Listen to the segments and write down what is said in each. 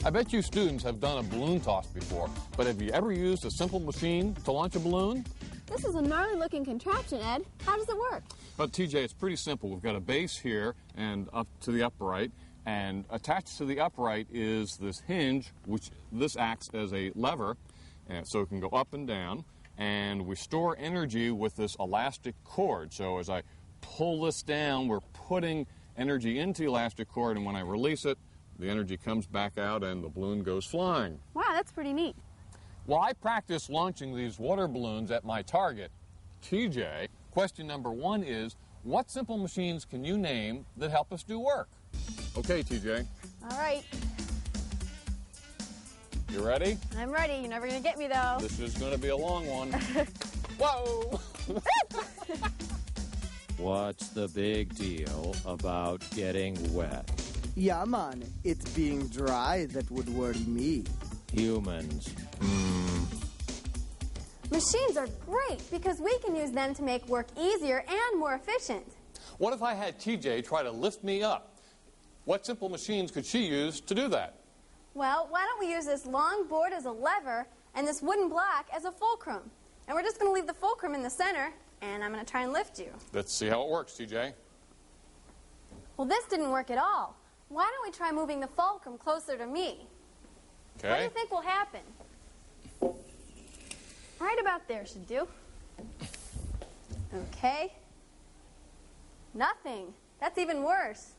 I bet you students have done a balloon toss before, but have you ever used a simple machine to launch a balloon? This is a gnarly-looking contraption, Ed. How does it work? Well, TJ, it's pretty simple. We've got a base here and up to the upright, and attached to the upright is this hinge, which this acts as a lever, and so it can go up and down, and we store energy with this elastic cord. So as I pull this down, we're putting energy into the elastic cord, and when I release it, the energy comes back out and the balloon goes flying. Wow, that's pretty neat. Well, I practice launching these water balloons at my target, TJ. Question number 1 is, what simple machines can you name that help us do work? Okay, TJ. All right. You ready? I'm ready. You're never going to get me, though. This is going to be a long one. Whoa! What's the big deal about getting wet? Yeah, man, it's being dry that would worry me. Humans. Machines are great because we can use them to make work easier and more efficient. What if I had TJ try to lift me up? What simple machines could she use to do that? Well, why don't we use this long board as a lever and this wooden block as a fulcrum? And we're just going to leave the fulcrum in the center, and I'm going to try and lift you. Let's see how it works, TJ. Well, this didn't work at all. Why don't we try moving the fulcrum closer to me? Okay. What do you think will happen? Right about there should do. Okay. Nothing. That's even worse.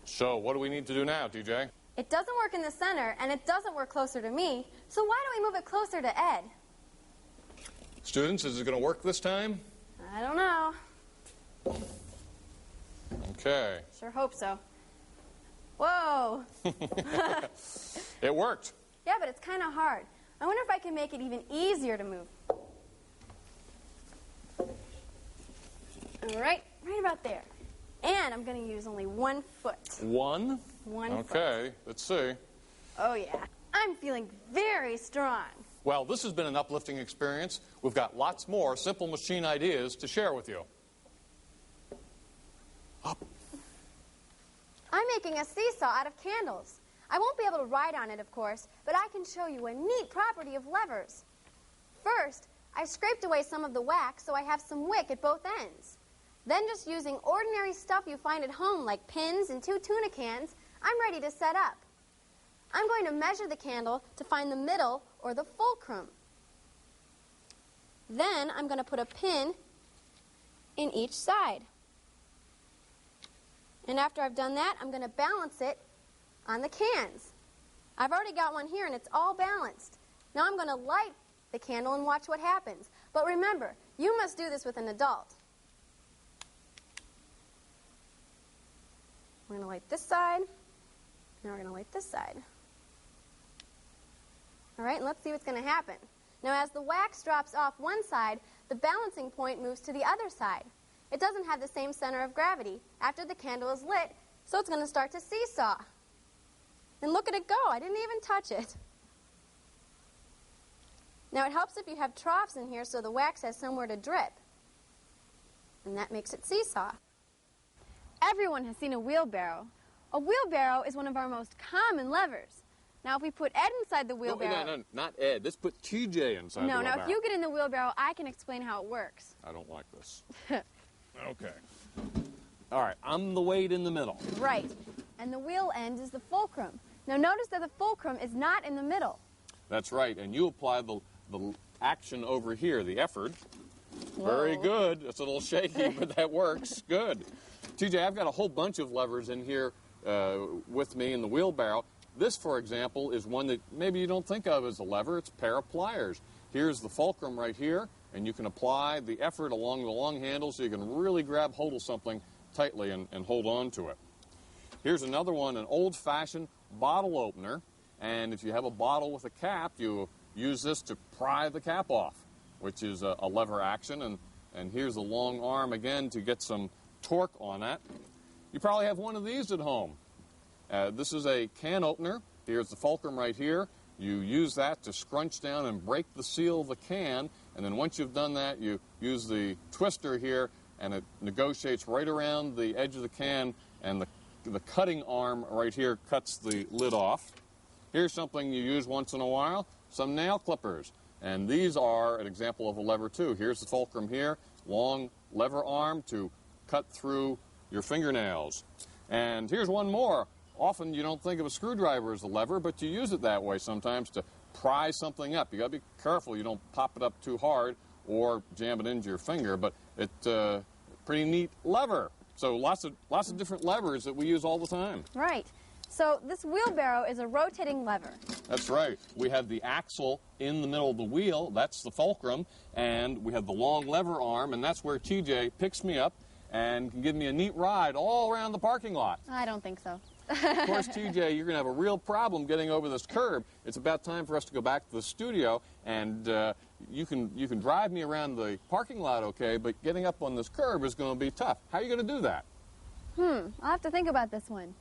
So what do we need to do now, TJ? It doesn't work in the center, and it doesn't work closer to me, so why don't we move it closer to Ed? Students, is it going to work this time? I don't know. Okay. Sure hope so. Whoa. It worked. Yeah, but it's kind of hard. I wonder if I can make it even easier to move. All right, right about there. And I'm going to use only 1 foot. One foot. Okay, let's see. Oh, yeah. I'm feeling very strong. Well, this has been an uplifting experience. We've got lots more simple machine ideas to share with you. Up. I'm making a seesaw out of candles. I won't be able to ride on it, of course, but I can show you a neat property of levers. First, I scraped away some of the wax so I have some wick at both ends. Then, just using ordinary stuff you find at home, like pins and 2 tuna cans, I'm ready to set up. I'm going to measure the candle to find the middle, or the fulcrum. Then, I'm going to put a pin in each side. And after I've done that, I'm going to balance it on the cans. I've already got one here, and it's all balanced. Now I'm going to light the candle and watch what happens. But remember, you must do this with an adult. We're going to light this side, and we're going to light this side. All right, and let's see what's going to happen. Now, as the wax drops off one side, the balancing point moves to the other side. It doesn't have the same center of gravity after the candle is lit, so it's going to start to seesaw. And look at it go. I didn't even touch it. Now, it helps if you have troughs in here so the wax has somewhere to drip. And that makes it seesaw. Everyone has seen a wheelbarrow. A wheelbarrow is one of our most common levers. Now, if we put Ed inside the wheelbarrow... No, not Ed. Let's put TJ inside the wheelbarrow. No, if you get in the wheelbarrow, I can explain how it works. I don't like this. Okay. All right, I'm the weight in the middle. Right. And the wheel end is the fulcrum. Now, notice that the fulcrum is not in the middle. That's right, and you apply the action over here, the effort. Whoa. Very good. It's a little shaky, but that works. Good. TJ, I've got a whole bunch of levers in here with me in the wheelbarrow. This, for example, is one that maybe you don't think of as a lever. It's a pair of pliers. Here's the fulcrum right here, and you can apply the effort along the long handle so you can really grab hold of something tightly and hold on to it. Here's another one, an old-fashioned bottle opener, and if you have a bottle with a cap, you use this to pry the cap off, which is a lever action, and here's a long arm again to get some torque on that. You probably have one of these at home. This is a can opener. Here's the fulcrum right here. You use that to scrunch down and break the seal of the can, and then once you've done that, you use the twister here, and it negotiates right around the edge of the can, and the cutting arm right here cuts the lid off. Here's something you use once in a while, some nail clippers. And these are an example of a lever too. Here's the fulcrum here, long lever arm to cut through your fingernails. And here's one more. Often you don't think of a screwdriver as a lever, but you use it that way sometimes to pry something up. You got to be careful you don't pop it up too hard or jam it into your finger, but it's a pretty neat lever. So lots of different levers that we use all the time. Right. So this wheelbarrow is a rotating lever. That's right. We have the axle in the middle of the wheel. That's the fulcrum. And we have the long lever arm, and that's where TJ picks me up and can give me a neat ride all around the parking lot. I don't think so. Of course, TJ, you're going to have a real problem getting over this curb. It's about time for us to go back to the studio, and you can drive me around the parking lot okay, but getting up on this curb is going to be tough. How are you going to do that? I'll have to think about this one.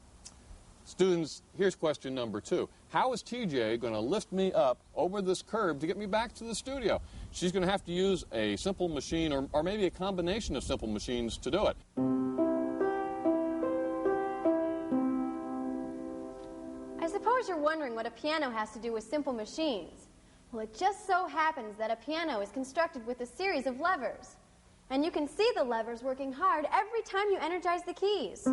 Students, here's question number 2. How is TJ going to lift me up over this curb to get me back to the studio? She's going to have to use a simple machine or maybe a combination of simple machines to do it. I suppose you're wondering what a piano has to do with simple machines. Well, it just so happens that a piano is constructed with a series of levers. And you can see the levers working hard every time you energize the keys.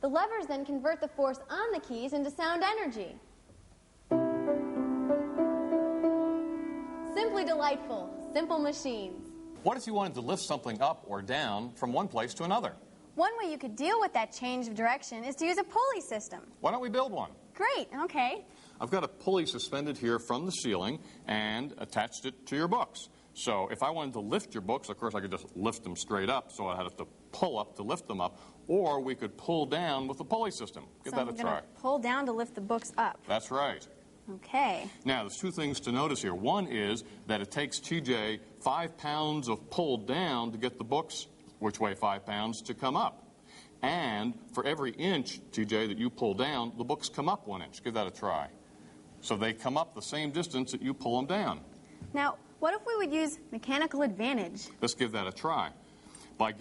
The levers then convert the force on the keys into sound energy. Simply delightful. Simple machines. What if you wanted to lift something up or down from one place to another? One way you could deal with that change of direction is to use a pulley system. Why don't we build one? Great, okay. I've got a pulley suspended here from the ceiling and attached it to your books. So if I wanted to lift your books, of course I could just lift them straight up, so I'd have to pull up to lift them up, or we could pull down with the pulley system. Give that a try. I'm going to pull down to lift the books up. That's right. Okay. Now, there's 2 things to notice here. One is that it takes TJ 5 pounds of pull down to get the books, which weigh 5 pounds, to come up. And for every inch, TJ, that you pull down, the books come up 1 inch. Give that a try. So they come up the same distance that you pull them down. Now, what if we would use mechanical advantage? Let's give that a try. By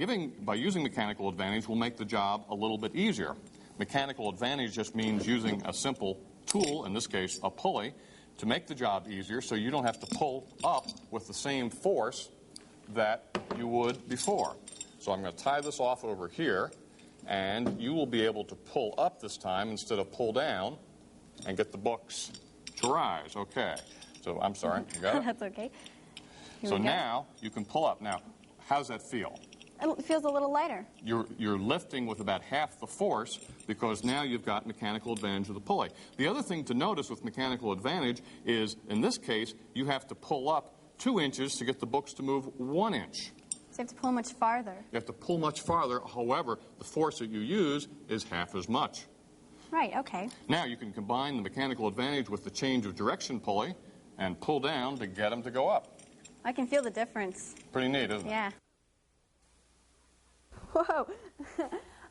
using mechanical advantage, we'll make the job a little bit easier. Mechanical advantage just means using a simple tool, in this case a pulley, to make the job easier so you don't have to pull up with the same force that you would before. So I'm going to tie this off over here, and you will be able to pull up this time instead of pull down and get the books to rise. Okay. So I'm sorry. You got it? That's okay. Here So we go. now you can pull up. Now, how does that feel? It feels a little lighter. You're lifting with about half the force because now you've got mechanical advantage of the pulley. The other thing to notice with mechanical advantage is, in this case, you have to pull up 2 inches to get the books to move 1 inch. So you have to pull much farther. You have to pull much farther. However, the force that you use is half as much. Right, okay. Now you can combine the mechanical advantage with the change of direction pulley and pull down to get them to go up. I can feel the difference. Pretty neat, isn't it? Yeah. Whoa.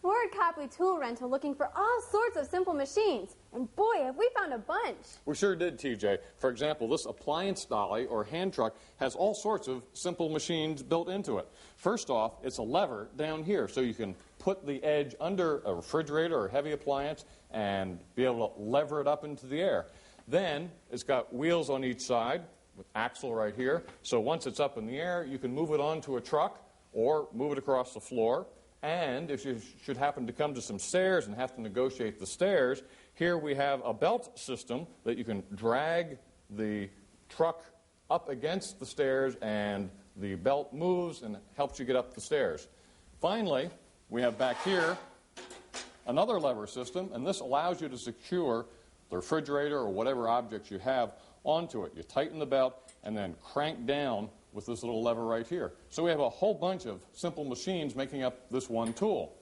We're at Copley Tool Rental looking for all sorts of simple machines. And boy, have we found a bunch. We sure did, TJ. For example, this appliance dolly or hand truck has all sorts of simple machines built into it. First off, it's a lever down here, so you can put the edge under a refrigerator or heavy appliance and be able to lever it up into the air. Then it's got wheels on each side with axle right here. So once it's up in the air, you can move it onto a truck or move it across the floor. And if you should happen to come to some stairs and have to negotiate the stairs, here we have a belt system that you can drag the truck up against the stairs and the belt moves and helps you get up the stairs. Finally, we have back here another lever system, and this allows you to secure the refrigerator or whatever objects you have onto it. You tighten the belt and then crank down with this little lever right here. So we have a whole bunch of simple machines making up this one tool.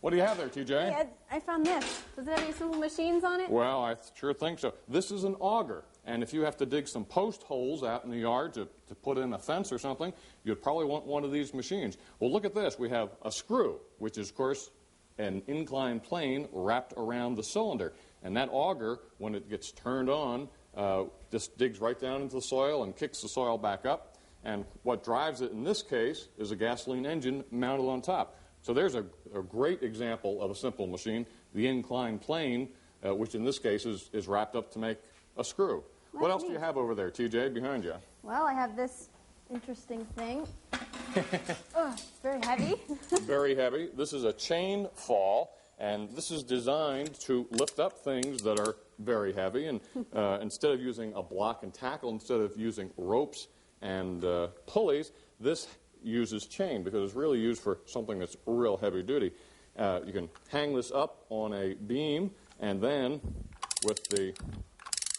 What do you have there, TJ? Hey, I found this. Does it have any simple machines on it? Well, I sure think so. This is an auger, and if you have to dig some post holes out in the yard to put in a fence or something, you'd probably want one of these machines. Well, look at this. We have a screw, which is, of course, an inclined plane wrapped around the cylinder. And that auger, when it gets turned on, just digs right down into the soil and kicks the soil back up. And what drives it in this case is a gasoline engine mounted on top. So there's a great example of a simple machine, the inclined plane which in this case is wrapped up to make a screw. What else do you have over there, TJ, behind you? Well, I have this interesting thing. Oh, it's very heavy. Very heavy. This is a chain fall, and this is designed to lift up things that are very heavy. And instead of using a block and tackle, instead of using ropes and pulleys, this uses chain because it's really used for something that's real heavy duty. You can hang this up on a beam, and then with the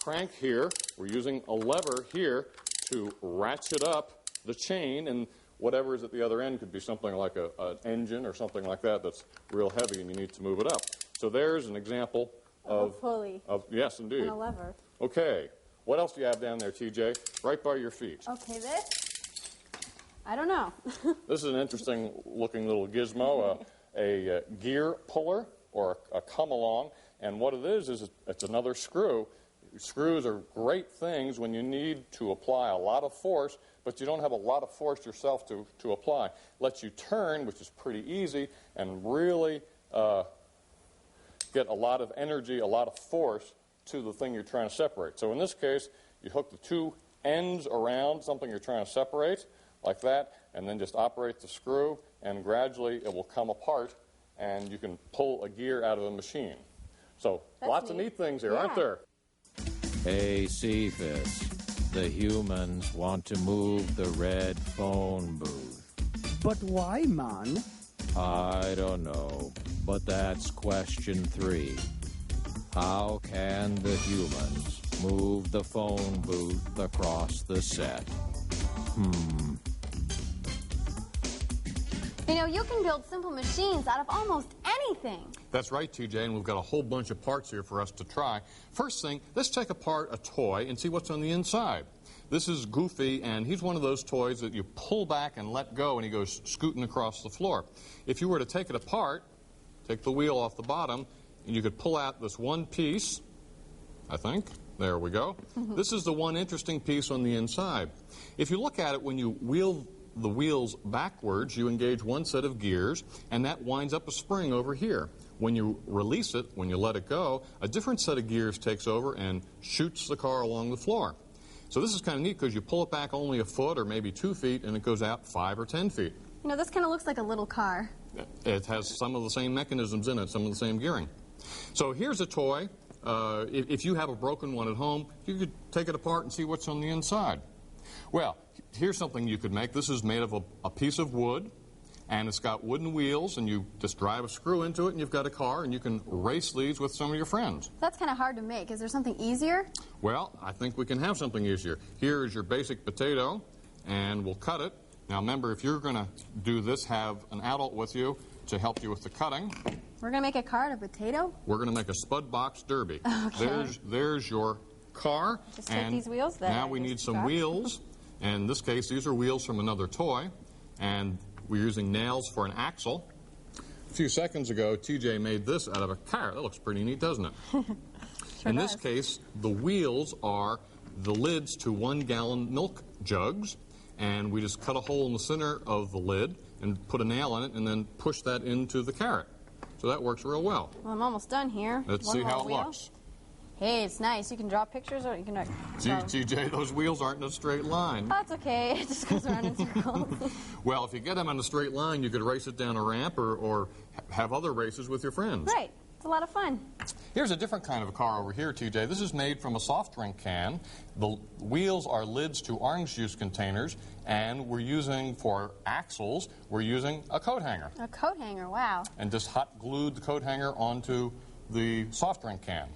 crank here, we're using a lever here to ratchet up the chain, and whatever is at the other end could be something like an engine or something like that that's real heavy and you need to move it up. So there's an example of a pulley. Yes, indeed. And a lever. Okay. What else do you have down there, TJ? Right by your feet. Okay, this? I don't know. This is an interesting looking little gizmo, a gear puller or a come-along. And what it is it's another screw. Screws are great things when you need to apply a lot of force, but you don't have a lot of force yourself to apply. Lets you turn, which is pretty easy, and really get a lot of energy, a lot of force to the thing you're trying to separate. So in this case, you hook the two ends around something you're trying to separate, like that, and then just operate the screw, and gradually it will come apart, and you can pull a gear out of the machine. So lots of neat things here, aren't there? Hey, Cephas, the humans want to move the red phone booth. But why, man? I don't know, but that's question 3. How can the humans move the phone booth across the set? You know, you can build simple machines out of almost anything. That's right, TJ, and we've got a whole bunch of parts here for us to try. First thing, let's take apart a toy and see what's on the inside. This is Goofy, and he's one of those toys that you pull back and let go, and he goes scooting across the floor. If you were to take it apart, take the wheel off the bottom, and you could pull out this one piece, I think. There we go. This is the one interesting piece on the inside. If you look at it, when you wheel the wheels backwards, you engage one set of gears, and that winds up a spring over here. When you release it, when you let it go, a different set of gears takes over and shoots the car along the floor. So this is kind of neat because you pull it back only a foot or maybe 2 feet, and it goes out 5 or 10 feet. You know, this kind of looks like a little car. It has some of the same mechanisms in it, some of the same gearing. So here's a toy. If you have a broken one at home, you could take it apart and see what's on the inside. Well, here's something you could make. This is made of a piece of wood, and it's got wooden wheels, and you just drive a screw into it, and you've got a car, and you can race these with some of your friends. That's kind of hard to make. Is there something easier? Well, I think we can have something easier. Here is your basic potato, and we'll cut it. Now, remember, if you're going to do this, have an adult with you to help you with the cutting. We're going to make a car out of potato? We're going to make a Spud Box Derby. Okay. There's your car. Just take these wheels then. Now we need some wheels. And in this case, these are wheels from another toy. And we're using nails for an axle. A few seconds ago, TJ made this out of a carrot. That looks pretty neat, doesn't it? In this case, the wheels are the lids to 1-gallon milk jugs. And we just cut a hole in the center of the lid and put a nail in it and then push that into the carrot. So that works real well. Well, I'm almost done here. Let's see how it looks. Hey, it's nice. You can draw pictures or you can... TJ, those wheels aren't in a straight line. That's okay. It just goes around in circles. Well, if you get them on a straight line, you could race it down a ramp or have other races with your friends. Right. It's a lot of fun. Here's a different kind of a car over here, TJ. This is made from a soft drink can. The wheels are lids to orange juice containers, and we're using, for axles, we're using a coat hanger. A coat hanger, wow. And just hot glued the coat hanger onto the soft drink can.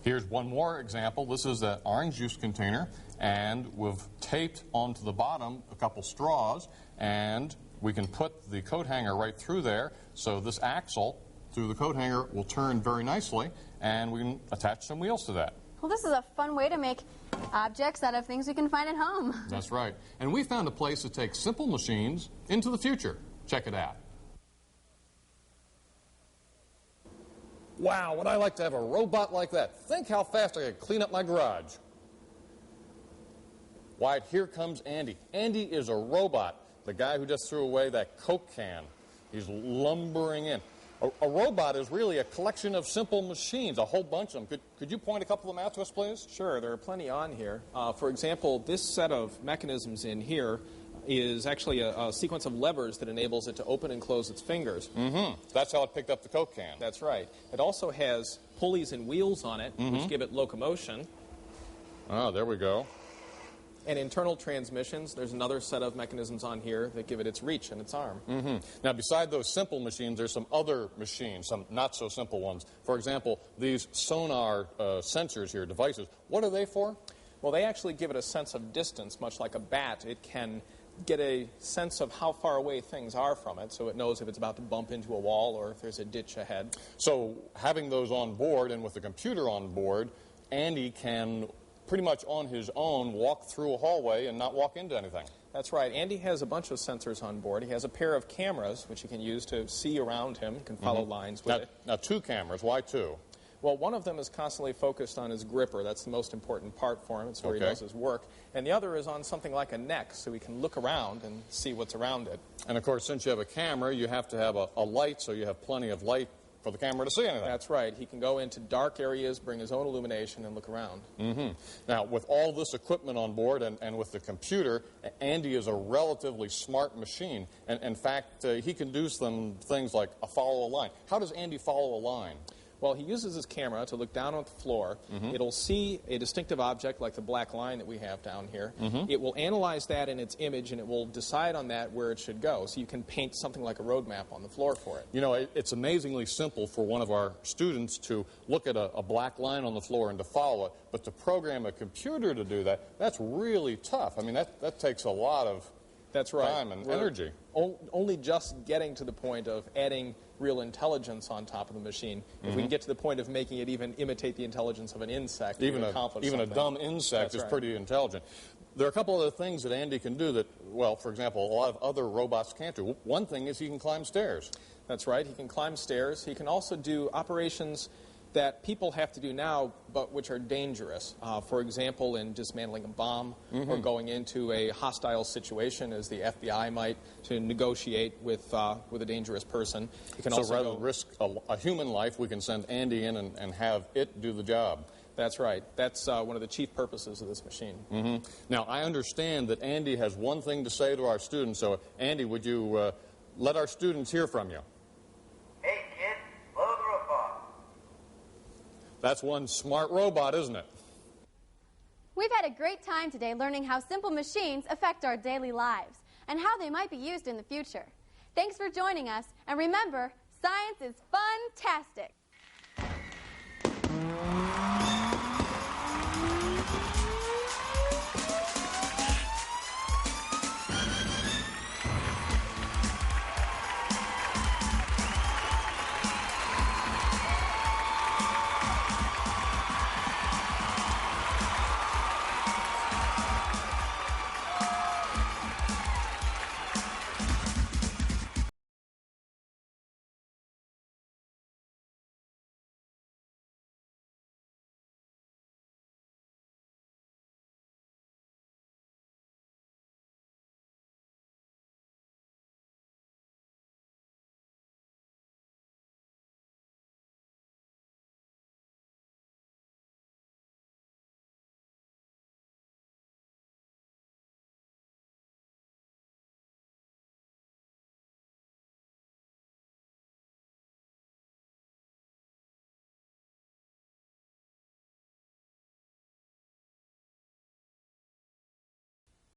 Here's one more example. This is an orange juice container, and we've taped onto the bottom a couple straws, and we can put the coat hanger right through there, so this axle through the coat hanger will turn very nicely, and we can attach some wheels to that. Well, this is a fun way to make objects out of things we can find at home. That's right. And we found a place to take simple machines into the future. Check it out. Wow, would I like to have a robot like that? Think how fast I could clean up my garage. Why, here comes Andy. Andy is a robot, the guy who just threw away that Coke can. He's lumbering in. A robot is really a collection of simple machines, a whole bunch of them. Could you point a couple of them out to us, please? Sure, there are plenty on here. For example, this set of mechanisms in here is actually a sequence of levers that enables it to open and close its fingers. Mm-hmm. That's how it picked up the Coke can. That's right. It also has pulleys and wheels on it, which give it locomotion. Oh, there we go. And internal transmissions, there's another set of mechanisms on here that give it its reach and its arm. Mm-hmm. Now, beside those simple machines, there's some other machines, some not-so-simple ones. For example, these sonar sensors here, devices, what are they for? Well, they actually give it a sense of distance, much like a bat. It can get a sense of how far away things are from it, so it knows if it's about to bump into a wall or if there's a ditch ahead. So, having those on board and with the computer on board, Andy can pretty much on his own walk through a hallway and not walk into anything. That's right. Andy has a bunch of sensors on board. He has a pair of cameras, which he can use to see around him. He can follow lines with it. Now, 2 cameras. Why 2? Well, one of them is constantly focused on his gripper. That's the most important part for him. It's where he does his work. And the other is on something like a neck, so he can look around and see what's around it. And, of course, since you have a camera, you have to have a light, so you have plenty of light for the camera to see anything. That's right. He can go into dark areas, bring his own illumination, and look around. Mm-hmm. Now, with all this equipment on board and with the computer, Andy is a relatively smart machine. And in fact, he can do some things like follow a line. How does Andy follow a line? Well, he uses his camera to look down on the floor. It'll see a distinctive object like the black line that we have down here. It will analyze that in its image, and it will decide on that where it should go. So you can paint something like a road map on the floor for it. You know, it's amazingly simple for one of our students to look at a black line on the floor and to follow it. But to program a computer to do that, that's really tough. I mean, that takes a lot of time and energy. Only just getting to the point of adding real intelligence on top of the machine. If we can get to the point of making it even imitate the intelligence of an insect, even a dumb insect is pretty intelligent. There are a couple other things that Andy can do that, well, for example, a lot of other robots can't do. One thing is he can climb stairs. That's right. He can climb stairs. He can also do operations that people have to do now, but which are dangerous. For example, in dismantling a bomb or going into a hostile situation, as the FBI might, to negotiate with a dangerous person. He can so rather than risk a human life, we can send Andy in and have it do the job. That's right. That's one of the chief purposes of this machine. Now, I understand that Andy has one thing to say to our students. So, Andy, would you let our students hear from you? Hey, kid, blow the roof off. That's one smart robot, isn't it? We've had a great time today learning how simple machines affect our daily lives and how they might be used in the future. Thanks for joining us, and remember, science is fun-tastic.